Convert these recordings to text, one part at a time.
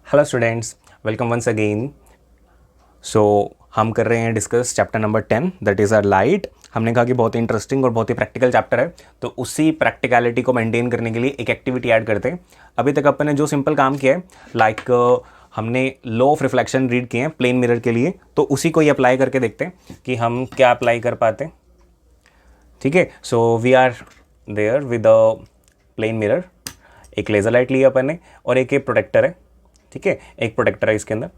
Hello students, welcome once again. So हम कर रहे हैं discuss chapter number 10 that is are light. हमने कहा कि बहुत ही इंटरेस्टिंग और बहुत ही प्रैक्टिकल चैप्टर है, तो उसी प्रैक्टिकलिटी को मेंटेन करने के लिए एक एक्टिविटी ऐड करते हैं। अभी तक अपन ने जो सिंपल काम किया है लाइक हमने लॉ ऑफ रिफ्लेक्शन रीड किए हैं प्लेन मिरर के लिए, तो उसी को ही अप्लाई करके देखते हैं कि हम क्या अप्लाई कर पाते हैं। ठीक है, so we are there with a plane mirror. एक लेज़र लाइट लिया अपन ने और एक प्रोटेक्टर है। ठीक है, एक प्रोटेक्टर है इसके अंदर।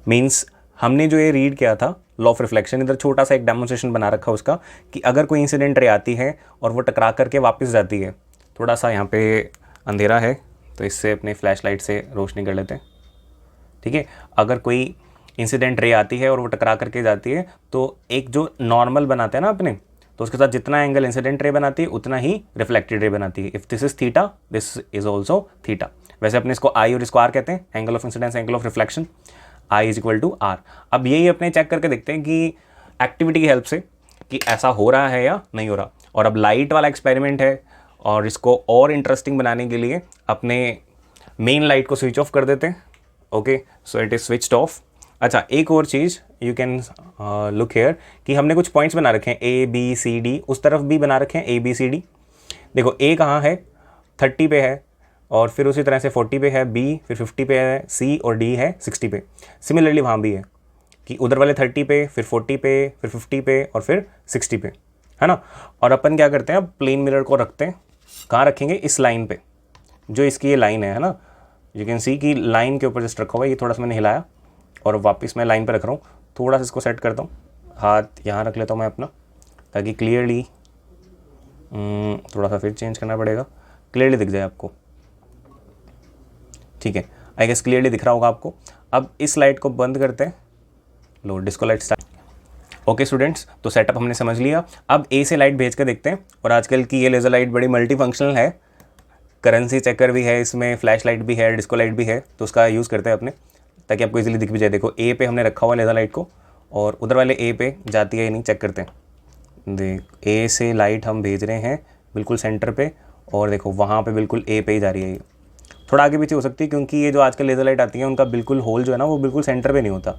मीन्स हमने जो ये रीड किया था लॉ ऑफ रिफ्लेक्शन, इधर छोटा सा एक डेमोन्स्ट्रेशन बना रखा उसका कि अगर कोई इंसिडेंट रे आती है और वो टकरा करके वापस जाती है। थोड़ा सा यहाँ पे अंधेरा है तो इससे अपने फ्लैश लाइट से रोशनी कर लेते हैं। ठीक है, अगर कोई इंसिडेंट रे आती है और वो टकरा करके जाती है तो एक जो नॉर्मल बनाते हैं ना अपने, तो उसके साथ जितना एंगल इंसिडेंट रे बनाती है उतना ही रिफ्लेक्टेड रे बनाती है। If this is theta, this is also theta. वैसे अपने इसको आई और इसको आर कहते हैं, angle of incidence, angle of reflection. I is equal to R. अब यही अपने चेक करके देखते हैं कि एक्टिविटी की हेल्प से कि ऐसा हो रहा है या नहीं हो रहा। और अब लाइट वाला एक्सपेरिमेंट है और इसको और इंटरेस्टिंग बनाने के लिए अपने मेन लाइट को स्विच ऑफ कर देते हैं। Okay, so it is switched off. अच्छा, एक और चीज़ यू कैन लुक हेयर कि हमने कुछ पॉइंट्स बना रखे हैं ए बी सी डी, उस तरफ भी बना रखे हैं ए बी सी डी। देखो ए कहाँ है, 30 पे है, और फिर उसी तरह से 40 पे है बी, फिर 50 पे है सी, और डी है 60 पे। सिमिलरली वहाँ भी है कि उधर वाले 30 पे, फिर 40 पे, फिर 50 पे, और फिर 60 पे, है ना। और अपन क्या करते हैं, अब प्लेन मिरर को रखते हैं, कहाँ रखेंगे, इस लाइन पे, जो इसकी ये लाइन है ना। यू कैन सी कि लाइन के ऊपर जस्ट रखा हुआ है। ये थोड़ा सा मैंने हिलाया और वापस मैं लाइन पे रख रहा हूँ। थोड़ा सा इसको सेट करता हूँ, हाथ यहाँ रख लेता हूँ मैं अपना, ताकि क्लियरली, थोड़ा सा फिर चेंज करना पड़ेगा, क्लियरली दिख जाए आपको। ठीक है, आई गेस क्लियरली दिख रहा होगा आपको। अब इस लाइट को बंद करते हैं। लो, disco light start. Okay students, तो सेटअप हमने समझ लिया। अब ए से लाइट भेज कर देखते हैं। और आजकल की ये लेज़र लाइट बड़ी मल्टी फंक्शनल है, करेंसी चेकर भी है इसमें, फ्लैश लाइट भी है, डिस्को लाइट भी है, तो उसका यूज़ करते हैं अपने, ताकि आपको इजीली दिख भी जाए। देखो ए पे हमने रखा हुआ लेज़र लाइट को, और उधर वाले ए पे जाती है या नहीं चेक करते हैं। देख, ए से लाइट हम भेज रहे हैं बिल्कुल सेंटर पे, और देखो वहाँ पे बिल्कुल ए पे ही जा रही है ये। थोड़ा आगे पीछे हो सकती है क्योंकि ये जो आजकल लेज़र लाइट आती है उनका बिल्कुल होल जो है ना वो बिल्कुल सेंटर पे नहीं होता।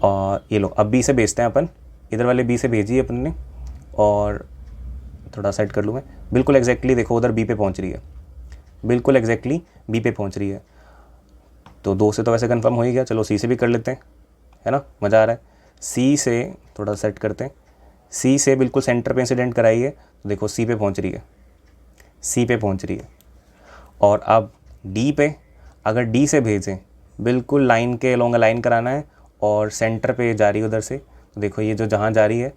और ये लो, अब बी से भेजते हैं अपन, इधर वाले बी से भेजी अपन ने, और थोड़ा सेट कर लूँ मैं, बिल्कुल एग्जैक्टली देखो उधर बी पे पहुँच रही है, बिल्कुल एग्जैक्टली बी पे पहुँच रही है। तो 2 से तो वैसे कंफर्म हो ही गया, चलो सी से भी कर लेते हैं, है ना, मज़ा आ रहा है। सी से थोड़ा सेट करते हैं, सी से बिल्कुल सेंटर पे इंसिडेंट कराई है, तो देखो सी पे पहुँच रही है, सी पे पहुँच रही है। और अब डी पे, अगर डी से भेजें, बिल्कुल लाइन के लॉन्ग लाइन कराना है और सेंटर पे जा रही है उधर से, तो देखो ये जो जहाँ जा रही है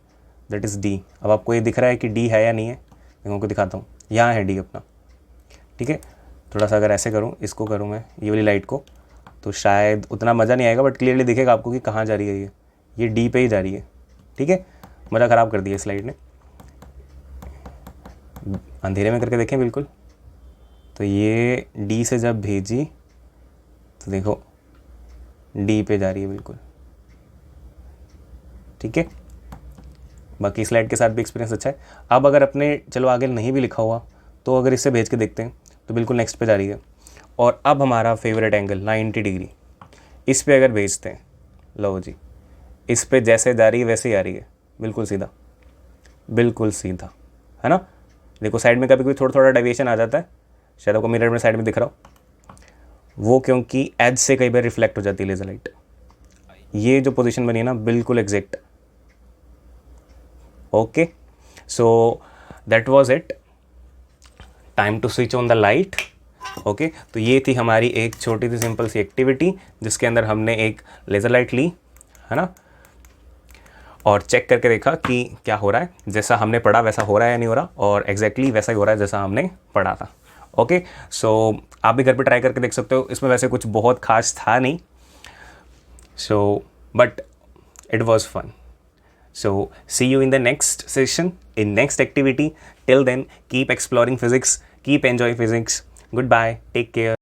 दैट इज़ डी। अब आपको ये दिख रहा है कि डी है या नहीं है, मैं आपको दिखाता हूँ, यहाँ है डी अपना। ठीक है, थोड़ा सा अगर ऐसे करूँ, इसको करूँ मैं ये वाली लाइट को, तो शायद उतना मज़ा नहीं आएगा, बट क्लियरली दिखेगा आपको कि कहाँ जा रही है ये डी पे ही जा रही है। ठीक है, मज़ा ख़राब कर दिया इस लाइट ने। अंधेरे में करके देखें बिल्कुल, तो ये डी से जब भेजी तो देखो डी पे जा रही है बिल्कुल। ठीक है, बाकी स्लाइड के साथ भी एक्सपीरियंस अच्छा है। अब अगर अपने चलो आगे नहीं भी लिखा हुआ, तो अगर इससे भेज के देखते हैं तो बिल्कुल नेक्स्ट पे जा रही है। और अब हमारा फेवरेट एंगल 90 डिग्री, इस पे अगर भेजते हैं, लो जी, इस पे जैसे जा रही है वैसे ही आ रही है, बिल्कुल सीधा, बिल्कुल सीधा, है ना। देखो साइड में कभी कोई थोड़ा थोड़ा डेविएशन आ जाता है, शायद आपको मिरर में साइड में दिख रहा हो, वो क्योंकि एज से कई बार रिफ्लेक्ट हो जाती है लेज़र लाइट। ये जो पोजीशन बनी है ना बिल्कुल exact. Okay, so that was it, time to switch on the light. Okay, तो ये थी हमारी एक छोटी सी सिंपल सी एक्टिविटी जिसके अंदर हमने एक लेज़र लाइट ली, है ना, और चेक करके देखा कि क्या हो रहा है, जैसा हमने पढ़ा वैसा हो रहा है या नहीं हो रहा, और एग्जैक्टली वैसा ही हो रहा है जैसा हमने पढ़ा था। ओके, सो आप भी घर पे ट्राई करके देख सकते हो, इसमें वैसे कुछ बहुत खास था नहीं, so but it was fun. So see you in the next session, in next activity. Till then, keep exploring physics, keep enjoying physics. Goodbye, take care.